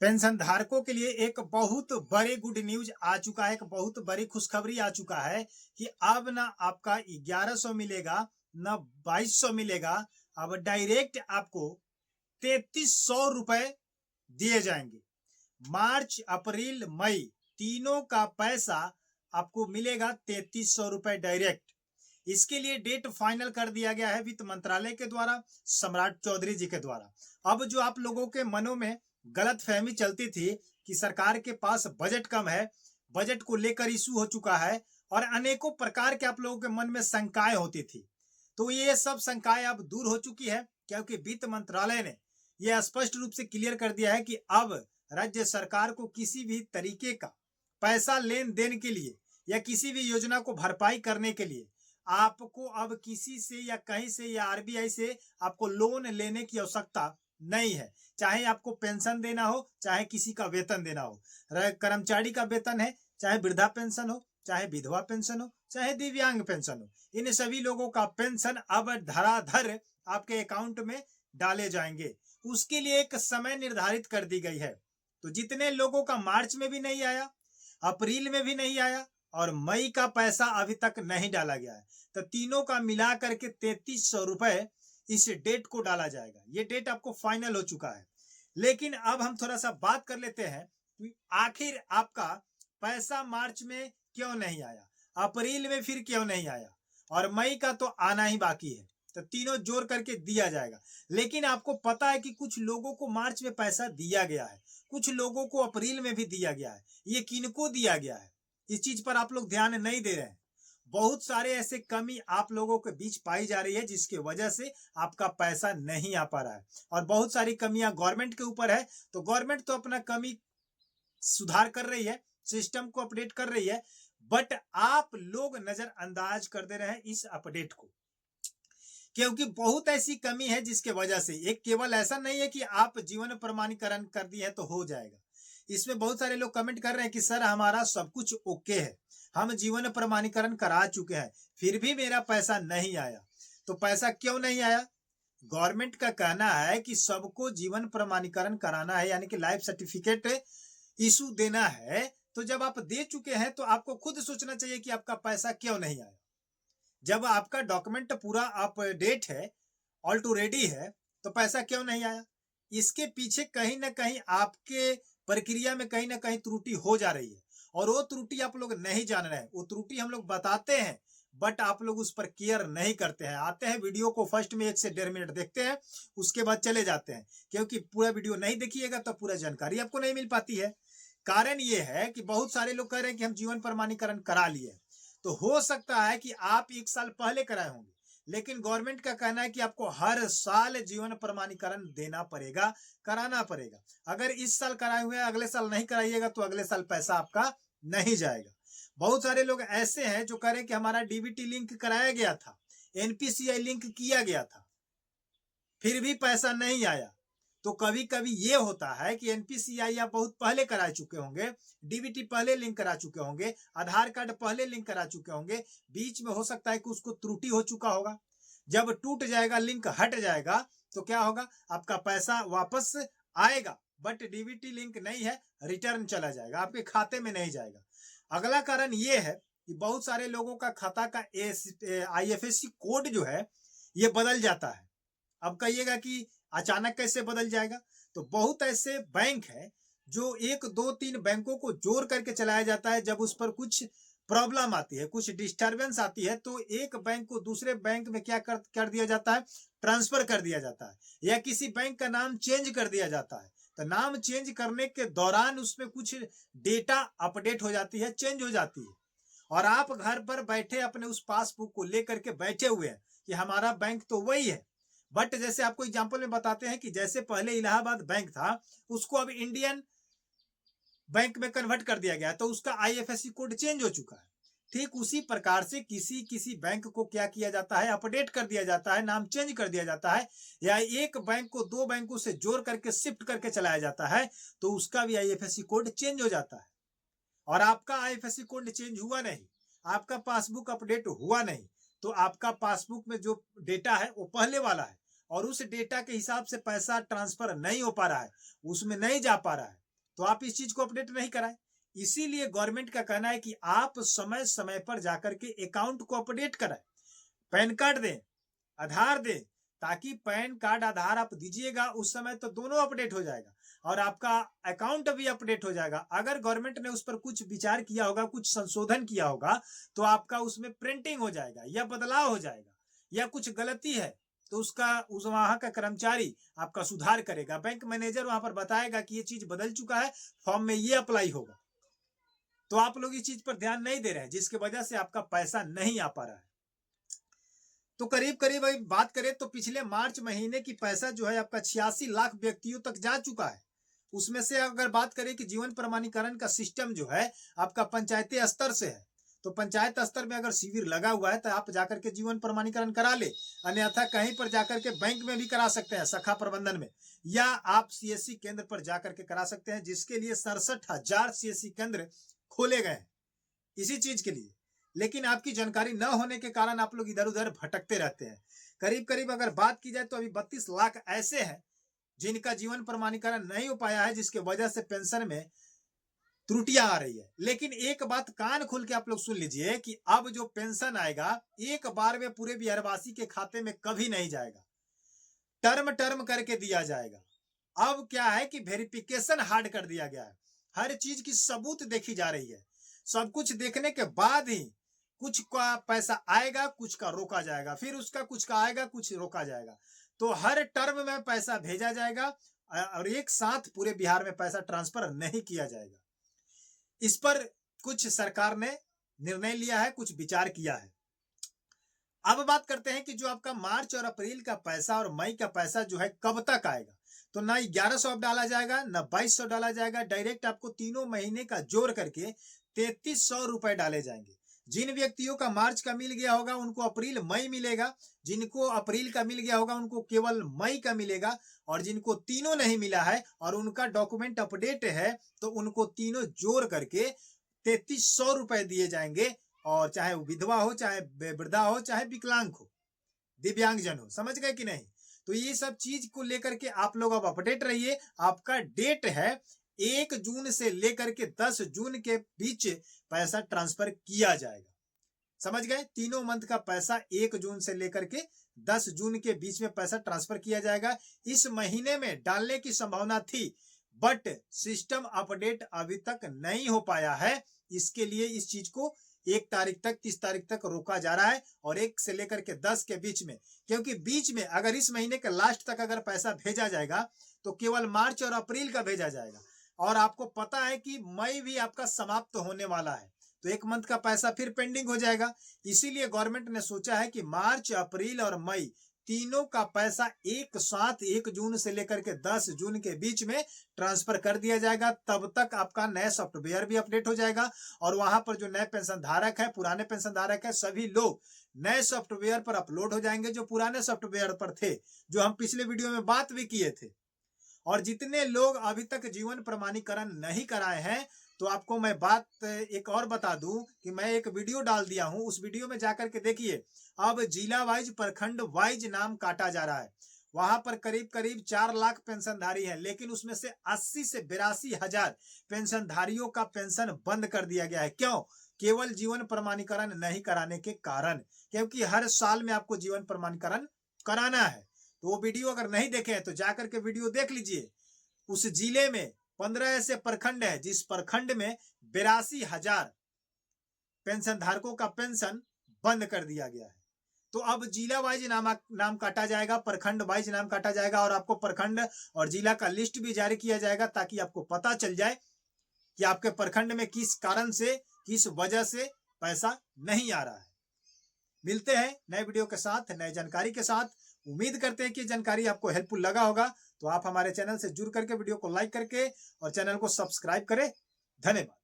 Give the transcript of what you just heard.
Pension धारकों के लिए एक बहुत बड़ी गुड न्यूज आ चुका है। एक बहुत बड़ी खुशखबरी आ चुका है कि अब ना आपका 1100 मिलेगा, ना 2200 मिलेगा। अब डायरेक्ट आपको 3300 रुपए दिए जाएंगे। मार्च, अप्रैल, मई तीनों का पैसा आपको मिलेगा 3300 रुपए डायरेक्ट। इसके लिए डेट फाइनल कर दिया गया है वित्त मंत्रालय के द्वारा, सम्राट चौधरी जी के द्वारा। अब जो आप लोगों के मनों में गलत फहमी चलती थी कि सरकार के पास बजट कम है, बजट को लेकर इशू हो चुका है और अनेकों प्रकार के आप लोगों के मन में शंकाएं होती थी, तो ये सब शंकाएं अब दूर हो चुकी है, क्योंकि वित्त मंत्रालय ने यह स्पष्ट रूप से क्लियर कर दिया है कि अब राज्य सरकार को किसी भी तरीके का पैसा लेन देन के लिए या किसी भी योजना को भरपाई करने के लिए आपको अब किसी से या कहीं से या आरबीआई से आपको लोन लेने की आवश्यकता नहीं है। चाहे आपको पेंशन देना हो, चाहे किसी का वेतन देना हो, कर्मचारी का वेतन है, चाहे वृद्धा पेंशन हो, चाहे विधवा पेंशन हो, चाहे दिव्यांग पेंशन हो, इन सभी लोगों का पेंशन अब धराधर आपके अकाउंट में डाले जाएंगे। उसके लिए एक समय निर्धारित कर दी गई है। तो जितने लोगों का मार्च में भी नहीं आया, अप्रैल में भी नहीं आया और मई का पैसा अभी तक नहीं डाला गया है, तो तीनों का मिला करके 3300 रुपए इस डेट को डाला जाएगा। ये डेट आपको फाइनल हो चुका है। लेकिन अब हम थोड़ा सा बात कर लेते हैं कि आखिर आपका पैसा मार्च में क्यों नहीं आया, अप्रैल में फिर क्यों नहीं आया और मई का तो आना ही बाकी है। तो तीनों जोड़ करके दिया जाएगा। लेकिन आपको पता है कि कुछ लोगों को मार्च में पैसा दिया गया है, कुछ लोगों को अप्रैल में भी दिया गया है। ये किनको दिया गया है, इस चीज पर आप लोग ध्यान नहीं दे रहे हैं। बहुत सारे ऐसे कमी आप लोगों के बीच पाई जा रही है जिसकी वजह से आपका पैसा नहीं आ पा रहा है और बहुत सारी कमियां गवर्नमेंट के ऊपर है। तो गवर्नमेंट तो अपना कमी सुधार कर रही है, सिस्टम को अपडेट कर रही है, बट आप लोग नजरअंदाज कर दे रहे हैं इस अपडेट को, क्योंकि बहुत ऐसी कमी है जिसके वजह से एक केवल ऐसा नहीं है कि आप जीवन प्रमाणीकरण कर दिए हैं तो हो जाएगा। इसमें बहुत सारे लोग कमेंट कर रहे हैं कि सर हमारा सब कुछ ओके है, हम जीवन प्रमाणीकरण करा चुके हैं, फिर भी मेरा पैसा नहीं आया। तो पैसा क्यों नहीं आया? गवर्नमेंट का कहना है कि सबको जीवन प्रमाणीकरण कराना है, यानी कि लाइफ सर्टिफिकेट इशू देना है। तो जब आप दे चुके हैं तो आपको खुद सोचना चाहिए कि आपका पैसा क्यों नहीं आया। जब आपका डॉक्यूमेंट पूरा अपडेट है, ऑल टू रेडी है, तो पैसा क्यों नहीं आया? इसके पीछे कहीं ना कहीं आपके प्रक्रिया में कहीं ना कहीं त्रुटि हो जा रही है और वो त्रुटि आप लोग नहीं जान रहे हैं। वो त्रुटि हम लोग बताते हैं बट आप लोग उस पर केयर नहीं करते हैं। आते हैं वीडियो को फर्स्ट में 1 से 1.5 मिनट देखते हैं, उसके बाद चले जाते हैं, क्योंकि पूरा वीडियो नहीं देखिएगा तो पूरा जानकारी आपको नहीं मिल पाती है। कारण ये है कि बहुत सारे लोग कह रहे हैं कि हम जीवन प्रमाणीकरण करा लिए, तो हो सकता है कि आप 1 साल पहले कराए होंगे, लेकिन गवर्नमेंट का कहना है कि आपको हर साल जीवन प्रमाणीकरण देना पड़ेगा, कराना पड़ेगा। अगर इस साल कराए हुए अगले साल नहीं कराइएगा तो अगले साल पैसा आपका नहीं जाएगा। बहुत सारे लोग ऐसे हैं जो कह रहे हैं कि हमारा डीबीटी लिंक कराया गया था, एनपीसीआई लिंक किया गया था, फिर भी पैसा नहीं आया। तो कभी कभी ये होता है कि एनपीसीआई आप बहुत पहले करा चुके होंगे, डीबीटी पहले लिंक करा चुके होंगे, आधार कार्ड पहले लिंक करा चुके होंगे, बीच में हो सकता है कि उसको त्रुटि हो चुका होगा। जब टूट जाएगा, लिंक हट जाएगा, तो क्या होगा, आपका पैसा वापस आएगा, बट डीबीटी लिंक नहीं है, रिटर्न चला जाएगा, आपके खाते में नहीं जाएगा। अगला कारण ये है कि बहुत सारे लोगों का खाता का आईएफएससी कोड जो है ये बदल जाता है। अब कहिएगा कि अचानक कैसे बदल जाएगा? तो बहुत ऐसे बैंक है जो 1 2 3 बैंकों को जोड़ करके चलाया जाता है। जब उस पर कुछ प्रॉब्लम आती है, कुछ डिस्टरबेंस आती है, तो एक बैंक को दूसरे बैंक में क्या कर दिया जाता है, ट्रांसफर कर दिया जाता है, या किसी बैंक का नाम चेंज कर दिया जाता है। तो नाम चेंज करने के दौरान उसमें कुछ डेटा अपडेट हो जाती है, चेंज हो जाती है, और आप घर पर बैठे अपने उस पासबुक को लेकर के बैठे हुए हैं कि हमारा बैंक तो वही है, बट जैसे आपको एग्जांपल में बताते हैं कि जैसे पहले इलाहाबाद बैंक था, उसको अब इंडियन बैंक में कन्वर्ट कर दिया गया, तो उसका आईएफएससी कोड चेंज हो चुका है। ठीक उसी प्रकार से किसी किसी बैंक को क्या किया जाता है, अपडेट कर दिया जाता है, नाम चेंज कर दिया जाता है, या एक बैंक को 2 बैंकों से जोड़ करके शिफ्ट करके चलाया जाता है, तो उसका भी आईएफएससी कोड चेंज हो जाता है। और आपका आईएफएससी कोड चेंज हुआ नहीं, आपका पासबुक अपडेट हुआ नहीं, तो आपका पासबुक में जो डेटा है वो पहले वाला है और उस डेटा के हिसाब से पैसा ट्रांसफर नहीं हो पा रहा है, उसमें नहीं जा पा रहा है। तो आप इस चीज को अपडेट नहीं कराए। इसीलिए गवर्नमेंट का कहना है कि आप समय समय पर जाकर के अकाउंट को अपडेट कराएं, पैन कार्ड दें, आधार दें, ताकि पैन कार्ड आधार आप दीजिएगा उस समय तो दोनों अपडेट हो जाएगा और आपका अकाउंट भी अपडेट हो जाएगा। अगर गवर्नमेंट ने उस पर कुछ विचार किया होगा, कुछ संशोधन किया होगा, तो आपका उसमें प्रिंटिंग हो जाएगा या बदलाव हो जाएगा, या कुछ गलती है तो उसका उस वहां का कर्मचारी आपका सुधार करेगा, बैंक मैनेजर वहां पर बताएगा कि ये चीज बदल चुका है, फॉर्म में ये अप्लाई होगा। तो आप लोग इस चीज पर ध्यान नहीं दे रहे हैं, जिसकी वजह से आपका पैसा नहीं आ पा रहा है। तो करीब करीब अभी बात करें तो पिछले मार्च महीने की पैसा जो है आपका 86 लाख व्यक्तियों तक जा चुका है। उसमें से अगर बात करें कि जीवन प्रमाणीकरण का सिस्टम जो है आपका पंचायती स्तर से है, तो पंचायत स्तर में अगर शिविर लगा हुआ है तो आप जाकर के जीवन प्रमाणीकरण करा ले, अन्यथा कहीं पर जाकर के बैंक में भी करा सकते हैं, शाखा प्रबंधन में, या आप सीएससी केंद्र पर जाकर के करा सकते हैं, जिसके लिए 67,000 सीएससी केंद्र खोले गए हैं इसी चीज के लिए। लेकिन आपकी जानकारी न होने के कारण आप लोग इधर उधर भटकते रहते हैं। करीब करीब अगर बात की जाए तो अभी 32 लाख ऐसे हैं जिनका जीवन प्रमाणीकरण नहीं हो पाया है, जिसके वजह से पेंशन में त्रुटियां आ रही है। लेकिन एक बात कान खोल के आप लोग सुन लीजिए कि अब जो पेंशन आएगा एक बार में पूरे बिहारवासी के खाते में कभी नहीं जाएगा, टर्म टर्म करके दिया जाएगा। अब क्या है कि वेरिफिकेशन हार्ड कर दिया गया है, हर चीज की सबूत देखी जा रही है। सब कुछ देखने के बाद ही कुछ का पैसा आएगा, कुछ का रोका जाएगा, फिर उसका कुछ का आएगा, कुछ रोका जाएगा। तो हर टर्म में पैसा भेजा जाएगा और एक साथ पूरे बिहार में पैसा ट्रांसफर नहीं किया जाएगा। इस पर कुछ सरकार ने निर्णय लिया है, कुछ विचार किया है। अब बात करते हैं कि जो आपका मार्च और अप्रैल का पैसा और मई का पैसा जो है कब तक आएगा। तो ना 1100 डाला जाएगा, ना 2200 डाला जाएगा, डायरेक्ट आपको तीनों महीने का जोड़ करके 3300 रुपए डाले जाएंगे। जिन व्यक्तियों का मार्च का मिल गया होगा उनको अप्रैल मई मिलेगा, जिनको अप्रैल का मिल गया होगा उनको केवल मई का मिलेगा, और जिनको तीनों नहीं मिला है और उनका डॉक्यूमेंट अपडेट है तो उनको तीनों जोड़ करके 3300 रुपए दिए जाएंगे। और चाहे वो विधवा हो, चाहे वृद्धा हो, चाहे विकलांग हो, दिव्यांगजन हो, समझ गए कि नहीं। तो ये सब चीज को लेकर के आप लोग अब अपडेट रहिए। आपका डेट है 1 जून से लेकर के 10 जून के बीच पैसा ट्रांसफर किया जाएगा, समझ गए। तीनों मंथ का पैसा 1 जून से लेकर के 10 जून के बीच में पैसा ट्रांसफर किया जाएगा। इस महीने में डालने की संभावना थी, बट सिस्टम अपडेट अभी तक नहीं हो पाया है। इसके लिए इस चीज को 1 तारीख तक, 30 तारीख तक रोका जा रहा है, और 1 से लेकर के 10 के बीच में, क्योंकि बीच में अगर इस महीने के लास्ट तक अगर पैसा भेजा जाएगा तो केवल मार्च और अप्रैल का भेजा जाएगा, और आपको पता है कि मई भी आपका समाप्त होने वाला है, तो 1 मंथ का पैसा फिर पेंडिंग हो जाएगा। इसीलिए गवर्नमेंट ने सोचा है कि मार्च, अप्रैल और मई तीनों का पैसा एक साथ 1 जून से लेकर के 10 जून के बीच में ट्रांसफर कर दिया जाएगा। तब तक आपका नया सॉफ्टवेयर भी अपडेट हो जाएगा, और वहां पर जो नए पेंशन धारक है, पुराने पेंशन धारक है, सभी लोग नए सॉफ्टवेयर पर अपलोड हो जाएंगे जो पुराने सॉफ्टवेयर पर थे, जो हम पिछले वीडियो में बात भी किए थे। और जितने लोग अभी तक जीवन प्रमाणीकरण नहीं कराए हैं, तो आपको मैं बात एक और बता दूं कि मैं एक वीडियो डाल दिया हूं, उस वीडियो में जाकर के देखिए। अब जिला वाइज, प्रखंड वाइज नाम काटा जा रहा है। वहां पर करीब करीब 4 लाख पेंशनधारी हैं, लेकिन उसमें से 80 से 82 हजार पेंशनधारियों का पेंशन बंद कर दिया गया है। क्यों? केवल जीवन प्रमाणीकरण नहीं कराने के कारण, क्योंकि हर साल में आपको जीवन प्रमाणीकरण कराना है। तो वो वीडियो अगर नहीं देखे हैं तो जाकर के वीडियो देख लीजिए। उस जिले में 15 ऐसे प्रखंड है जिस प्रखंड में 82 हजार पेंशन धारकों का पेंशन बंद कर दिया गया है। तो अब जिला वाइज नाम काटा जाएगा, प्रखंड वाइज नाम काटा जाएगा, और आपको प्रखंड और जिला का लिस्ट भी जारी किया जाएगा, ताकि आपको पता चल जाए कि आपके प्रखंड में किस कारण से, किस वजह से पैसा नहीं आ रहा है। मिलते हैं नए वीडियो के साथ, नए जानकारी के साथ। उम्मीद करते हैं कि जानकारी आपको हेल्पफुल लगा होगा। तो आप हमारे चैनल से जुड़ करके वीडियो को लाइक करके और चैनल को सब्सक्राइब करें। धन्यवाद।